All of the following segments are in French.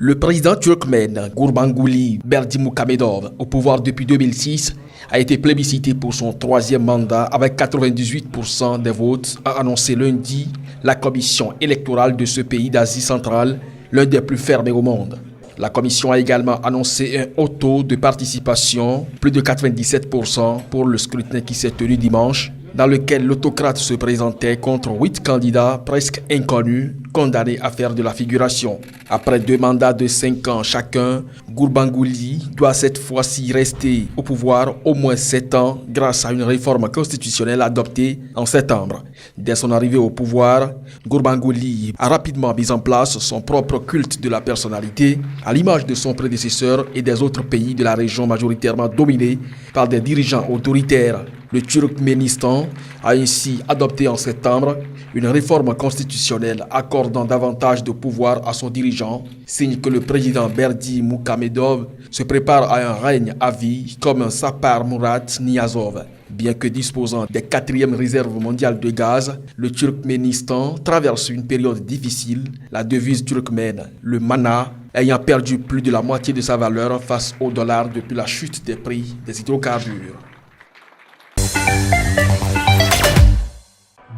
Le président turkmène Gurbanguly Berdimuhamedov, au pouvoir depuis 2006, a été plébiscité pour son troisième mandat avec 98% des votes, a annoncé lundi la commission électorale de ce pays d'Asie centrale, l'un des plus fermés au monde. La commission a également annoncé un haut taux de participation, plus de 97% pour le scrutin qui s'est tenu dimanche, dans lequel l'autocrate se présentait contre 8 candidats presque inconnus, condamnés à faire de la figuration. Après 2 mandats de 5 ans chacun, Gurbanguly doit cette fois-ci rester au pouvoir au moins 7 ans grâce à une réforme constitutionnelle adoptée en septembre. Dès son arrivée au pouvoir, Gurbanguly a rapidement mis en place son propre culte de la personnalité, à l'image de son prédécesseur et des autres pays de la région majoritairement dominés par des dirigeants autoritaires. Le Turkménistan a ainsi adopté en septembre une réforme constitutionnelle accordant davantage de pouvoir à son dirigeant, signe que le président Berdimuhamedov se prépare à un règne à vie comme Sapar Murat Niyazov. Bien que disposant des 4e réserves mondiales de gaz, le Turkménistan traverse une période difficile, la devise turkmène, le mana, ayant perdu plus de la moitié de sa valeur face au dollar depuis la chute des prix des hydrocarbures.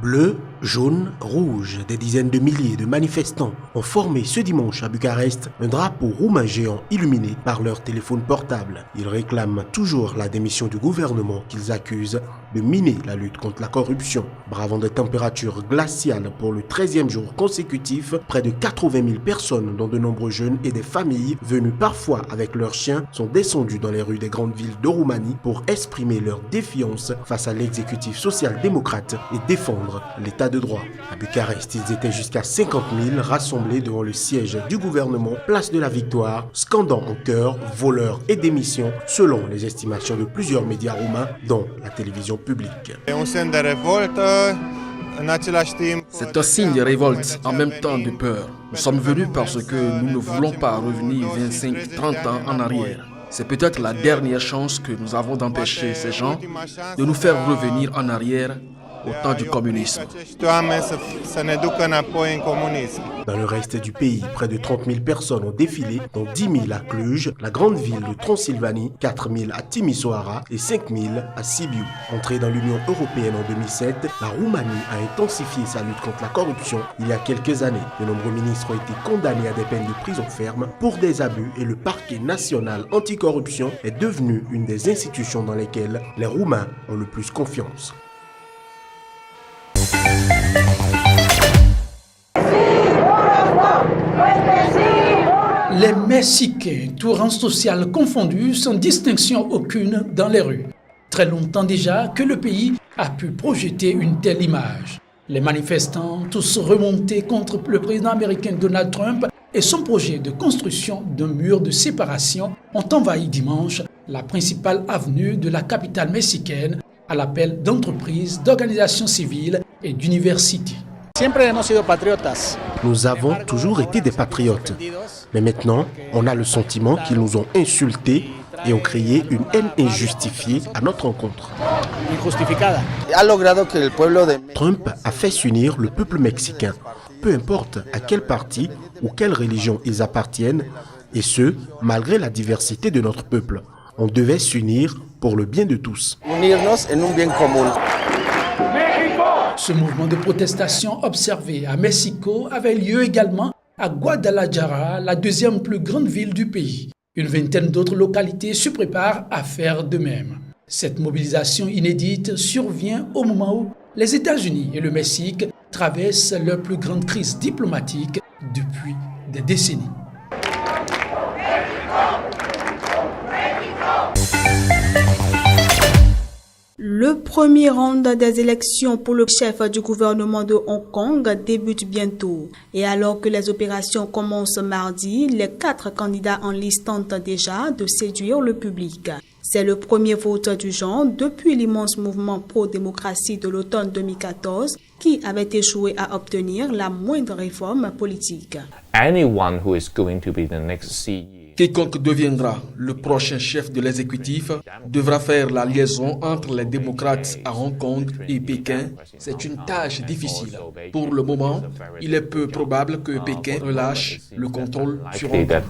Bleu, jaune, rouge, des dizaines de milliers de manifestants ont formé ce dimanche à Bucarest un drapeau roumain géant illuminé par leur téléphone portable. Ils réclament toujours la démission du gouvernement qu'ils accusent de miner la lutte contre la corruption. Bravant des températures glaciales pour le 13e jour consécutif, près de 80 000 personnes, dont de nombreux jeunes et des familles, venus parfois avec leurs chiens, sont descendues dans les rues des grandes villes de Roumanie pour exprimer leur défiance face à l'exécutif social-démocrate et défendre l'état de droit. À Bucarest, ils étaient jusqu'à 50 000 rassemblés devant le siège du gouvernement, place de la Victoire, scandant en chœur voleurs et démission, selon les estimations de plusieurs médias roumains, dont la télévision publique. C'est un signe de révolte, en même temps de peur. Nous sommes venus parce que nous ne voulons pas revenir 25-30 ans en arrière. C'est peut-être la dernière chance que nous avons d'empêcher ces gens de nous faire revenir en arrière au temps du communisme. Dans le reste du pays, près de 30 000 personnes ont défilé, dont 10 000 à Cluj, la grande ville de Transylvanie, 4 000 à Timișoara et 5 000 à Sibiu. Entrée dans l'Union européenne en 2007, la Roumanie a intensifié sa lutte contre la corruption il y a quelques années. De nombreux ministres ont été condamnés à des peines de prison ferme pour des abus et le parquet national anticorruption est devenu une des institutions dans lesquelles les Roumains ont le plus confiance. Les Mexicains, tout rang social confondu, sans distinction aucune dans les rues. Très longtemps déjà que le pays a pu projeter une telle image. Les manifestants, tous remontés contre le président américain Donald Trump et son projet de construction d'un mur de séparation, ont envahi dimanche la principale avenue de la capitale mexicaine à l'appel d'entreprises, d'organisations civiles et d'universités. Nous avons toujours été des patriotes, mais maintenant, on a le sentiment qu'ils nous ont insultés et ont créé une haine injustifiée à notre encontre. Trump a fait s'unir le peuple mexicain, peu importe à quel parti ou quelle religion ils appartiennent, et ce, malgré la diversité de notre peuple. On devait s'unir pour le bien de tous. Ce mouvement de protestation observé à Mexico avait lieu également à Guadalajara, la deuxième plus grande ville du pays. Une vingtaine d'autres localités se préparent à faire de même. Cette mobilisation inédite survient au moment où les États-Unis et le Mexique traversent leur plus grande crise diplomatique depuis des décennies. Le premier round des élections pour le chef du gouvernement de Hong Kong débute bientôt. Et alors que les opérations commencent mardi, les 4 candidats en liste tentent déjà de séduire le public. C'est le premier vote du genre depuis l'immense mouvement pro-démocratie de l'automne 2014 qui avait échoué à obtenir la moindre réforme politique. Anyone who is going to be the next CEO Quiconque deviendra le prochain chef de l'exécutif devra faire la liaison entre les démocrates à Hong Kong et Pékin. C'est une tâche difficile. Pour le moment, il est peu probable que Pékin relâche le contrôle sur Hong Kong.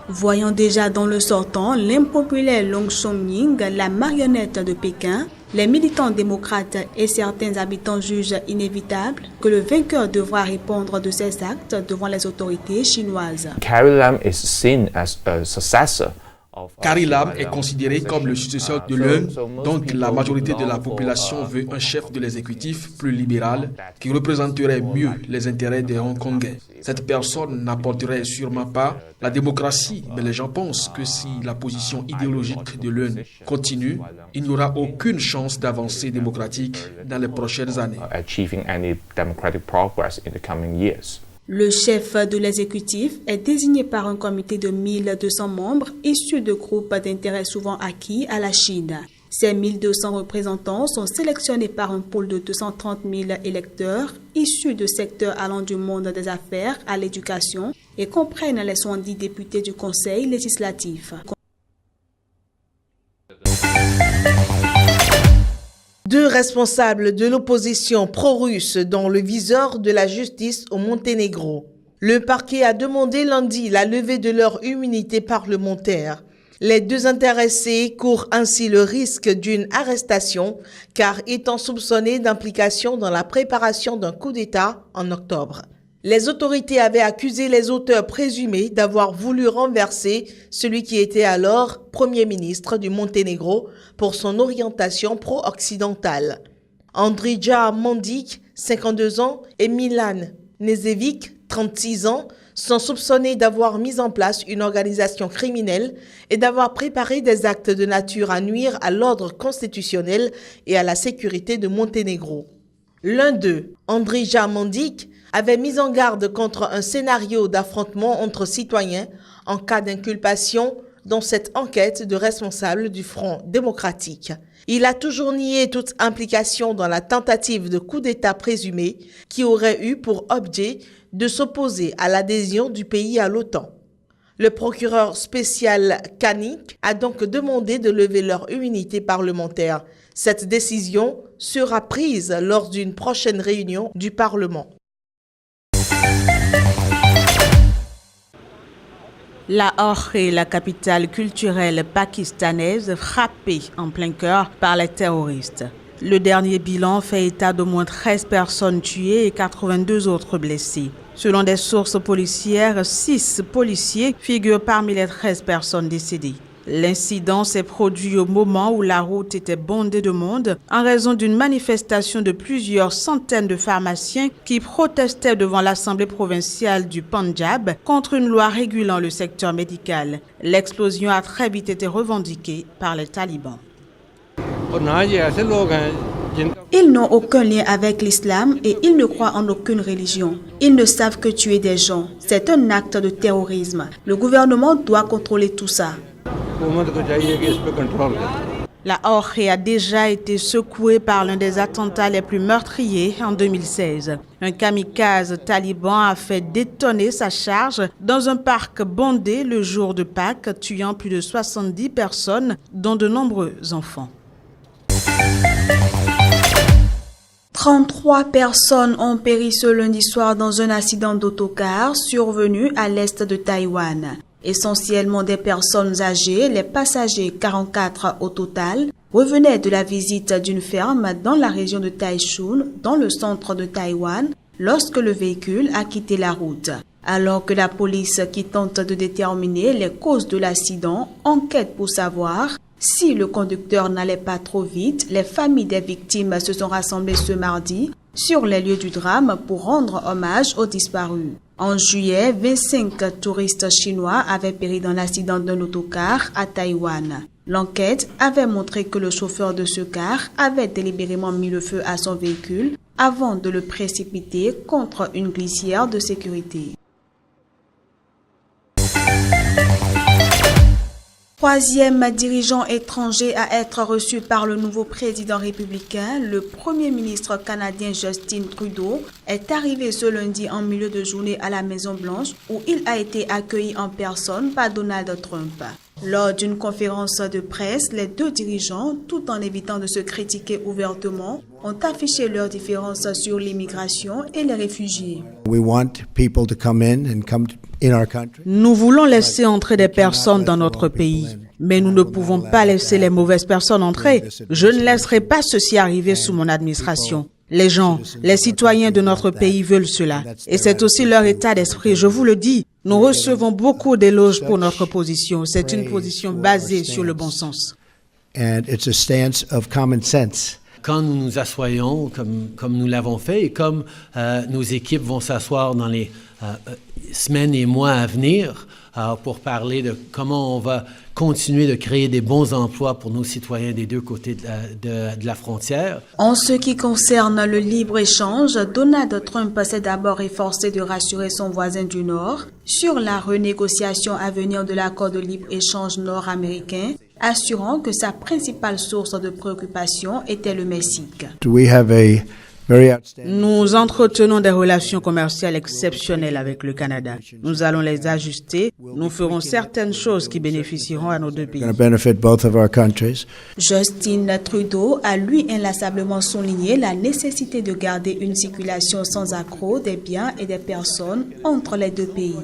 Voyant déjà dans le sortant l'impopulaire Long Chong-ying, la marionnette de Pékin, les militants démocrates et certains habitants jugent inévitable que le vainqueur devra répondre de ses actes devant les autorités chinoises. Carrie Lam is seen as a successor. Carrie Lam est considéré comme le successeur de Leung, donc la majorité de la population veut un chef de l'exécutif plus libéral qui représenterait mieux les intérêts des Hongkongais. Cette personne n'apporterait sûrement pas la démocratie, mais les gens pensent que si la position idéologique de Leung continue, il n'y aura aucune chance d'avancée démocratique dans les prochaines années. Le chef de l'exécutif est désigné par un comité de 1200 membres issus de groupes d'intérêts souvent acquis à la Chine. Ces 1200 représentants sont sélectionnés par un pôle de 230 000 électeurs issus de secteurs allant du monde des affaires à l'éducation et comprennent les 70 députés du Conseil législatif. Deux responsables de l'opposition pro-russe dans le viseur de la justice au Monténégro. Le parquet a demandé lundi la levée de leur immunité parlementaire. Les deux intéressés courent ainsi le risque d'une arrestation car étant soupçonnés d'implication dans la préparation d'un coup d'État en octobre. Les autorités avaient accusé les auteurs présumés d'avoir voulu renverser celui qui était alors Premier ministre du Monténégro pour son orientation pro-occidentale. Andrija Mandić, 52 ans, et Milan Nežević, 36 ans, sont soupçonnés d'avoir mis en place une organisation criminelle et d'avoir préparé des actes de nature à nuire à l'ordre constitutionnel et à la sécurité de Monténégro. L'un d'eux, Andrija Mandić, avait mis en garde contre un scénario d'affrontement entre citoyens en cas d'inculpation dans cette enquête de responsables du Front démocratique. Il a toujours nié toute implication dans la tentative de coup d'État présumé qui aurait eu pour objet de s'opposer à l'adhésion du pays à l'OTAN. Le procureur spécial Kanić a donc demandé de lever leur immunité parlementaire. Cette décision sera prise lors d'une prochaine réunion du Parlement. Lahore est la capitale culturelle pakistanaise frappée en plein cœur par les terroristes. Le dernier bilan fait état d'au moins 13 personnes tuées et 82 autres blessées. Selon des sources policières, 6 policiers figurent parmi les 13 personnes décédées. L'incident s'est produit au moment où la route était bondée de monde en raison d'une manifestation de plusieurs centaines de pharmaciens qui protestaient devant l'Assemblée provinciale du Pendjab contre une loi régulant le secteur médical. L'explosion a très vite été revendiquée par les talibans. Ils n'ont aucun lien avec l'islam et ils ne croient en aucune religion. Ils ne savent que tuer des gens. C'est un acte de terrorisme. Le gouvernement doit contrôler tout ça. Lahore a déjà été secouée par l'un des attentats les plus meurtriers en 2016. Un kamikaze taliban a fait détonner sa charge dans un parc bondé le jour de Pâques, tuant plus de 70 personnes, dont de nombreux enfants. 33 personnes ont péri ce lundi soir dans un accident d'autocar survenu à l'est de Taïwan. Essentiellement des personnes âgées, les passagers, 44 au total, revenaient de la visite d'une ferme dans la région de Taichung, dans le centre de Taïwan, lorsque le véhicule a quitté la route. Alors que la police qui tente de déterminer les causes de l'accident enquête pour savoir si le conducteur n'allait pas trop vite, les familles des victimes se sont rassemblées ce mardi sur les lieux du drame pour rendre hommage aux disparus. En juillet, 25 touristes chinois avaient péri dans l'accident d'un autocar à Taïwan. L'enquête avait montré que le chauffeur de ce car avait délibérément mis le feu à son véhicule avant de le précipiter contre une glissière de sécurité. Troisième dirigeant étranger à être reçu par le nouveau président républicain, le premier ministre canadien Justin Trudeau, est arrivé ce lundi en milieu de journée à la Maison-Blanche où il a été accueilli en personne par Donald Trump. Lors d'une conférence de presse, les deux dirigeants, tout en évitant de se critiquer ouvertement, ont affiché leurs différences sur l'immigration et les réfugiés. Nous voulons laisser entrer des personnes dans notre pays, mais nous ne pouvons pas laisser les mauvaises personnes entrer. Je ne laisserai pas ceci arriver sous mon administration. Les gens, les citoyens de notre pays veulent cela. Et c'est aussi leur état d'esprit, je vous le dis. Nous recevons beaucoup d'éloges pour notre position. C'est une position basée sur le bon sens. Quand nous nous assoyons, comme nous l'avons fait, et comme nos équipes vont s'asseoir dans les semaines et mois à venir pour parler de comment on va continuer de créer des bons emplois pour nos citoyens des deux côtés de la frontière. En ce qui concerne le libre-échange, Donald Trump s'est d'abord efforcé de rassurer son voisin du Nord sur la renégociation à venir de l'accord de libre-échange nord-américain, assurant que sa principale source de préoccupation était le Mexique. Nous entretenons des relations commerciales exceptionnelles avec le Canada. Nous allons les ajuster. Nous ferons certaines choses qui bénéficieront à nos deux pays. Justin Trudeau a lui inlassablement souligné la nécessité de garder une circulation sans accroc des biens et des personnes entre les deux pays.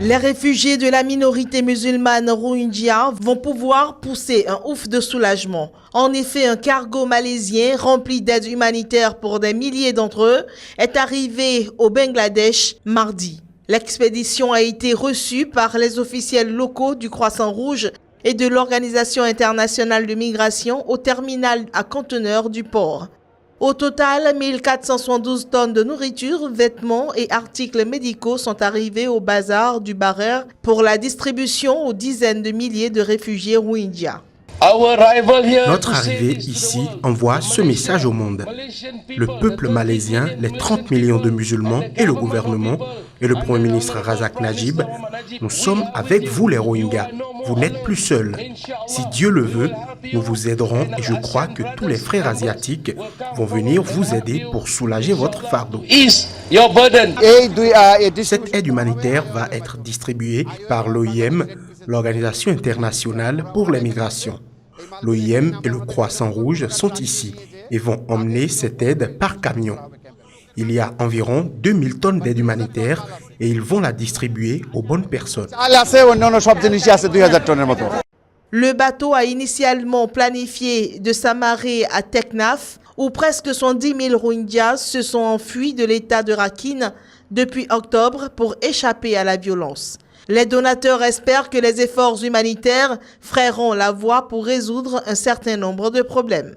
Les réfugiés de la minorité musulmane Rohingya vont pouvoir pousser un ouf de soulagement. En effet, un cargo malaisien rempli d'aide humanitaire pour des milliers d'entre eux est arrivé au Bangladesh mardi. L'expédition a été reçue par les officiels locaux du Croissant Rouge et de l'Organisation internationale de migration au terminal à conteneurs du port. Au total, 1472 tonnes de nourriture, vêtements et articles médicaux sont arrivés au bazar du Barer pour la distribution aux dizaines de milliers de réfugiés Rohingyas. Notre arrivée ici envoie ce message au monde. Le peuple malaisien, les 30 millions de musulmans et le gouvernement et le Premier ministre Razak Najib, nous sommes avec vous les Rohingyas. Vous n'êtes plus seuls. Si Dieu le veut, nous vous aiderons et je crois que tous les frères asiatiques vont venir vous aider pour soulager votre fardeau. Cette aide humanitaire va être distribuée par l'OIM, l'Organisation internationale pour les migrations. L'OIM et le Croissant Rouge sont ici et vont emmener cette aide par camion. Il y a environ 2000 tonnes d'aide humanitaire et ils vont la distribuer aux bonnes personnes. Le bateau a initialement planifié de s'amarrer à Teknaf, où presque 110 000 Rohingyas se sont enfuis de l'état de Rakhine depuis octobre pour échapper à la violence. Les donateurs espèrent que les efforts humanitaires frayeront la voie pour résoudre un certain nombre de problèmes.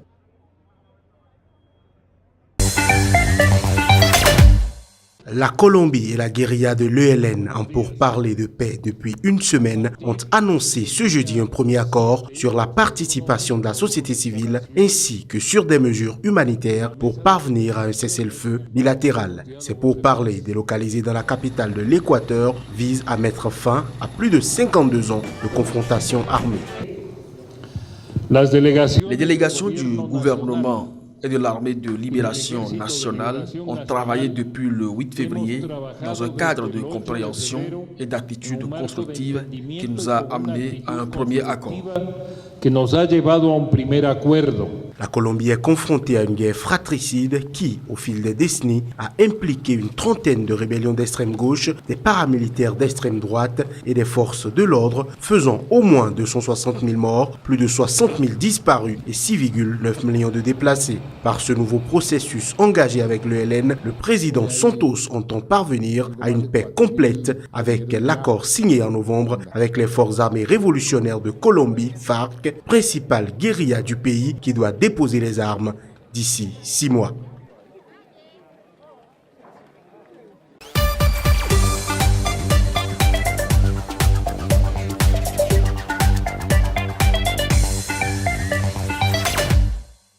La Colombie et la guérilla de l'ELN en pourparlers de paix depuis une semaine ont annoncé ce jeudi un premier accord sur la participation de la société civile ainsi que sur des mesures humanitaires pour parvenir à un cessez-le-feu bilatéral. Ces pourparlers délocalisés dans la capitale de l'Équateur visent à mettre fin à plus de 52 ans de confrontation armée. Les délégations du gouvernement et de l'armée de libération nationale ont travaillé depuis le 8 février dans un cadre de compréhension et d'attitude constructive qui nous a amené à un premier accord. La Colombie est confrontée à une guerre fratricide qui, au fil des décennies, a impliqué une trentaine de rébellions d'extrême gauche, des paramilitaires d'extrême droite et des forces de l'ordre, faisant au moins 260 000 morts, plus de 60 000 disparus et 6,9 millions de déplacés. Par ce nouveau processus engagé avec l'ELN, le président Santos entend parvenir à une paix complète avec l'accord signé en novembre avec les forces armées révolutionnaires de Colombie, FARC, principale guérilla du pays qui doit déposer les armes d'ici 6 mois.